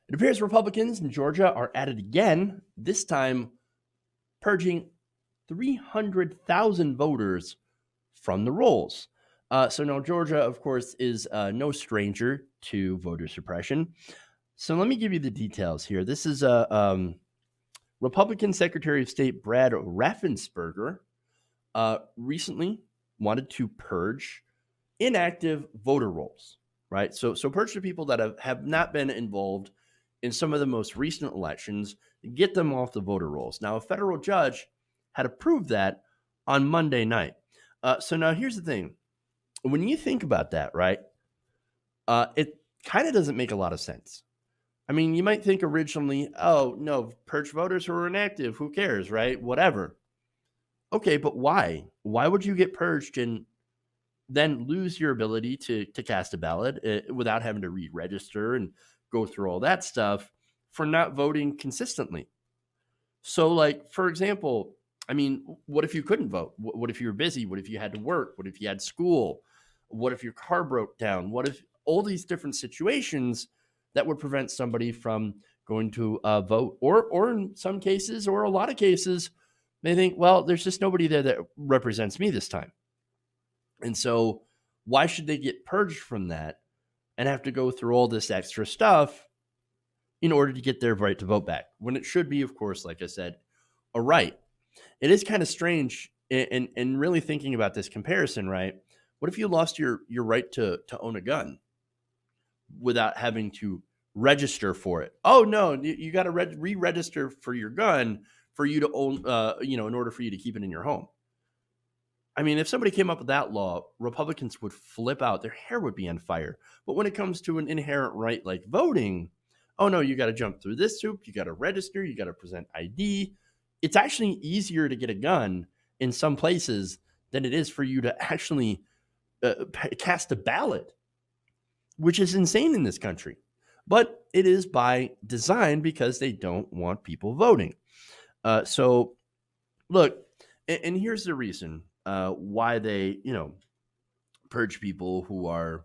It appears Republicans in Georgia are at it again, this time purging 300,000 voters from the rolls. So now Georgia, of course, is no stranger to voter suppression. So let me give you the details here. This is Republican Secretary of State Brad Raffensperger recently wanted to purge inactive voter rolls, right? So purge the people that have not been involved in some of the most recent elections, get them off the voter rolls. Now, a federal judge had approved that on Monday night. So now here's the thing. When you think about that, right, it kind of doesn't make a lot of sense. I mean, you might think originally, oh, no, purge voters who are inactive. Who cares, right? Whatever. Okay, but why? Why would you get purged and then lose your ability to cast a ballot without having to re-register and go through all that stuff for not voting consistently? So, like, for example, I mean, what if you couldn't vote? What if you were busy? What if you had to work? What if you had school? What if your car broke down? What if all these different situations that would prevent somebody from going to vote? Or in some cases, or a lot of cases, they think, well, there's just nobody there that represents me this time. And so why should they get purged from that and have to go through all this extra stuff in order to get their right to vote back, when it should be, of course, like I said, a right? It is kind of strange in really thinking about this comparison, right? What if you lost your right to own a gun without having to register for it? Oh, no, you got to re-register for your gun for you to own, in order for you to keep it in your home. I mean, if somebody came up with that law, Republicans would flip out. Their hair would be on fire. But when it comes to an inherent right like voting, oh no, you got to jump through this hoop. You got to register. You got to present ID. It's actually easier to get a gun in some places than it is for you to actually cast a ballot, which is insane in this country. But it is by design because they don't want people voting. So, look, and here's the reason why they, purge people who are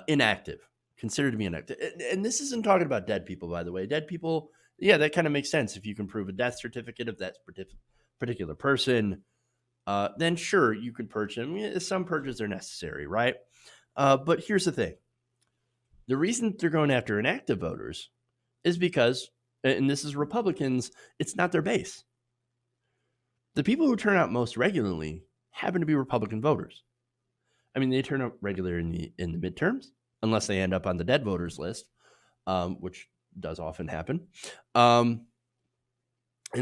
inactive, considered to be inactive. And this isn't talking about dead people, by the way. Dead people, yeah, that kind of makes sense. If you can prove a death certificate of that particular person, then sure, you can purge them. Some purges are necessary, right? But here's the thing. The reason they're going after inactive voters is because, and this is Republicans, it's not their base. The people who turn out most regularly happen to be Republican voters. I mean, they turn out regular in the midterms, unless they end up on the dead voters list, which does often happen. And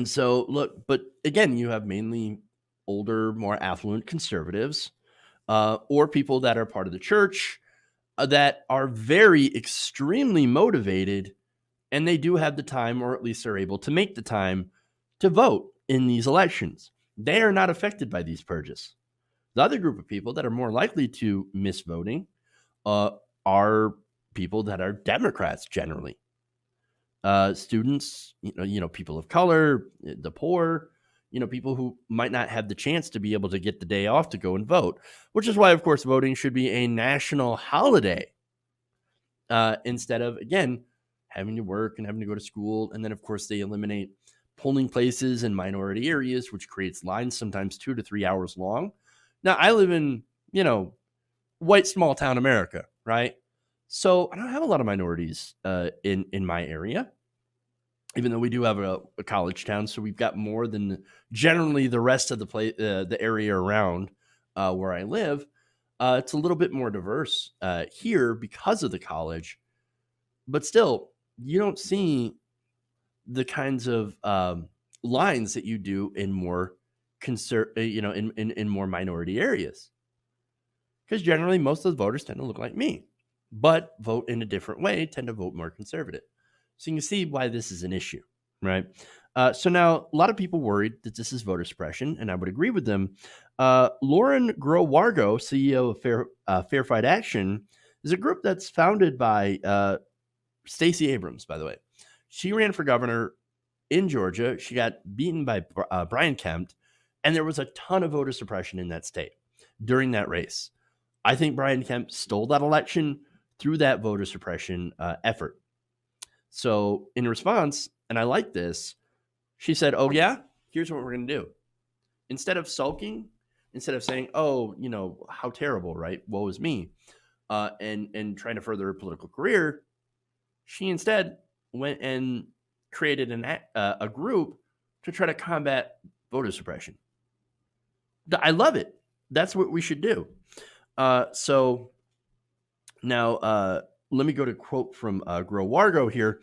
so, look, but again, you have mainly older, more affluent conservatives or people that are part of the church that are very extremely motivated, and they do have the time, or at least are able to make the time to vote in these elections. They are not affected by these purges. The other group of people that are more likely to miss voting are people that are Democrats generally. Students, people of color, the poor, people who might not have the chance to be able to get the day off to go and vote, which is why, of course, voting should be a national holiday instead of, again, having to work and having to go to school. And then, of course, they eliminate polling places in minority areas, which creates lines sometimes 2 to 3 hours long. Now, I live in, white small town America, right? So I don't have a lot of minorities in my area, even though we do have a college town. So we've got more than generally the rest of the area around where I live. It's a little bit more diverse here because of the college, but still, you don't see the kinds of lines that you do in more in more minority areas, because generally most of the voters tend to look like me, but vote in a different way, tend to vote more conservative. So you can see why this is an issue, right? So now a lot of people worried that this is voter suppression, and I would agree with them. Lauren Grow-Wargo, CEO of Fair Fight Action, is a group that's founded by Stacey Abrams, by the way. She ran for governor in Georgia. She got beaten by Brian Kemp, and there was a ton of voter suppression in that state during that race. I think Brian Kemp stole that election through that voter suppression effort. So in response, and I like this, she said, "Oh yeah, here's what we're going to do. Instead of sulking, instead of saying, oh, how terrible, right? Woe is me, and trying to further her political career, she instead went and created a group to try to combat voter suppression. I love it. That's what we should do. So now let me go to a quote from Grow Wargo here.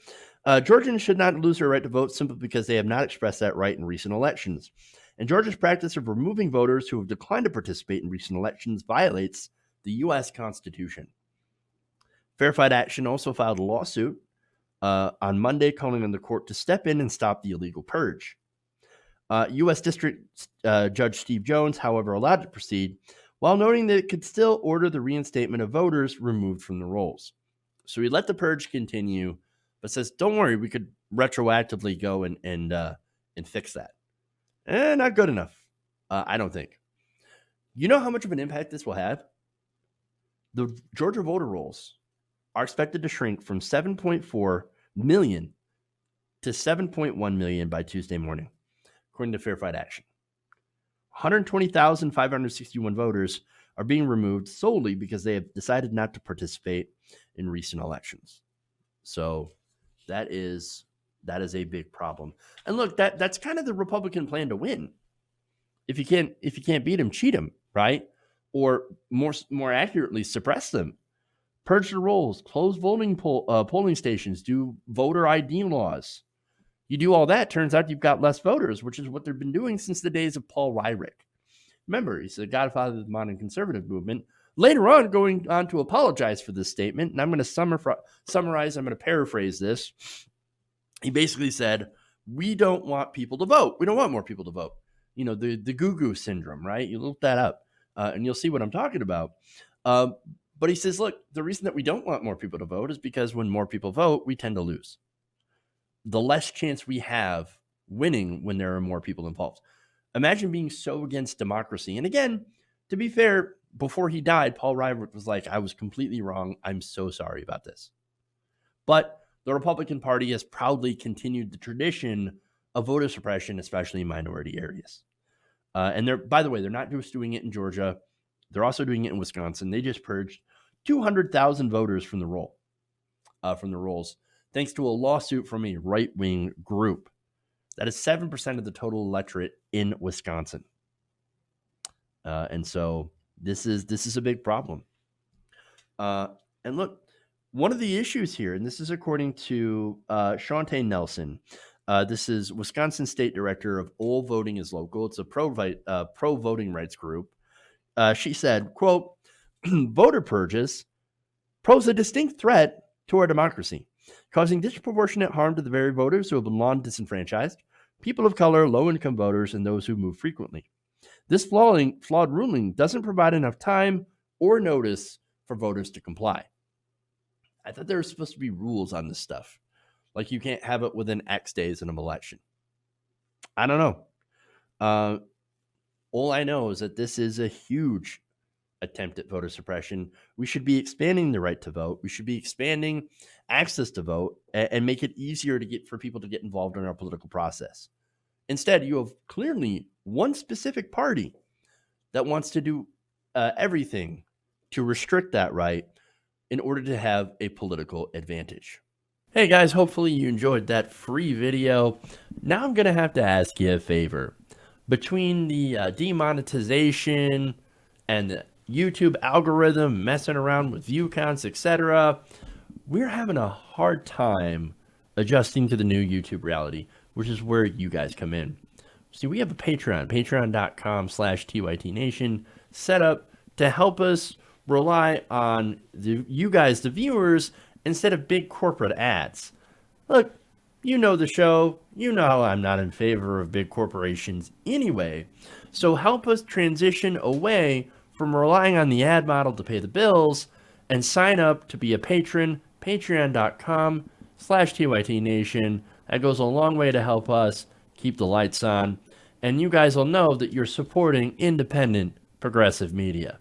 Georgians should not lose their right to vote simply because they have not expressed that right in recent elections. And Georgia's practice of removing voters who have declined to participate in recent elections violates the U.S. Constitution. Verified Action also filed a lawsuit on Monday calling on the court to step in and stop the illegal purge. U.S. District Judge Steve Jones, however, allowed it to proceed, while noting that it could still order the reinstatement of voters removed from the rolls. So he let the purge continue, but says, don't worry, we could retroactively go and fix that. Not good enough, I don't think. You know how much of an impact this will have? The Georgia voter rolls are expected to shrink from 7.4 million to 7.1 million by Tuesday morning, according to Verified Action. 120,561 voters are being removed solely because they have decided not to participate in recent elections. So that is a big problem. And look, that's kind of the Republican plan to win. If you can't beat them, cheat them, right? Or more accurately, suppress them. Purge the rolls, close voting polling stations, do voter ID laws. You do all that, turns out you've got less voters, which is what they've been doing since the days of Paul Weyrich. Remember, he's the godfather of the modern conservative movement. Later on, going on to apologize for this statement, and I'm going to summarize, I'm going to paraphrase this. He basically said, we don't want people to vote. We don't want more people to vote. The goo-goo syndrome, right? You look that up, and you'll see what I'm talking about. But he says, look, the reason that we don't want more people to vote is because when more people vote, we tend to lose. The less chance we have winning when there are more people involved. Imagine being so against democracy. And again, to be fair, before he died, Paul Weyrich was like, I was completely wrong. I'm so sorry about this. But the Republican Party has proudly continued the tradition of voter suppression, especially in minority areas. And by the way, they're not just doing it in Georgia. They're also doing it in Wisconsin. They just purged 200,000 voters from the rolls, thanks to a lawsuit from a right-wing group. That is 7% of the total electorate in Wisconsin. And so this is a big problem. And look, one of the issues here, and this is according to Shante Nelson, this is Wisconsin State Director of All Voting is Local. It's a pro-voting rights group. She said, quote, voter purges pose a distinct threat to our democracy, causing disproportionate harm to the very voters who have been long disenfranchised, people of color, low-income voters, and those who move frequently. This flawed ruling doesn't provide enough time or notice for voters to comply. I thought there were supposed to be rules on this stuff. Like you can't have it within X days in an election. I don't know. All I know is that this is a huge attempt at voter suppression. We should be expanding the right to vote. We should be expanding access to vote and make it easier for people to get involved in our political process. Instead, you have clearly one specific party that wants to do everything to restrict that right in order to have a political advantage. Hey guys, hopefully you enjoyed that free video. Now I'm going to have to ask you a favor. Between the demonetization and the YouTube algorithm messing around with view counts, etc., we're having a hard time adjusting to the new YouTube reality, which is where you guys come in. See, we have a patreon.com/TYTNation set up to help us rely on you guys, the viewers, instead of big corporate ads. Look, you know the show. You know I'm not in favor of big corporations anyway. So help us transition away from relying on the ad model to pay the bills and sign up to be a patron, patreon.com/TYTNation. That goes a long way to help us keep the lights on. And you guys will know that you're supporting independent progressive media.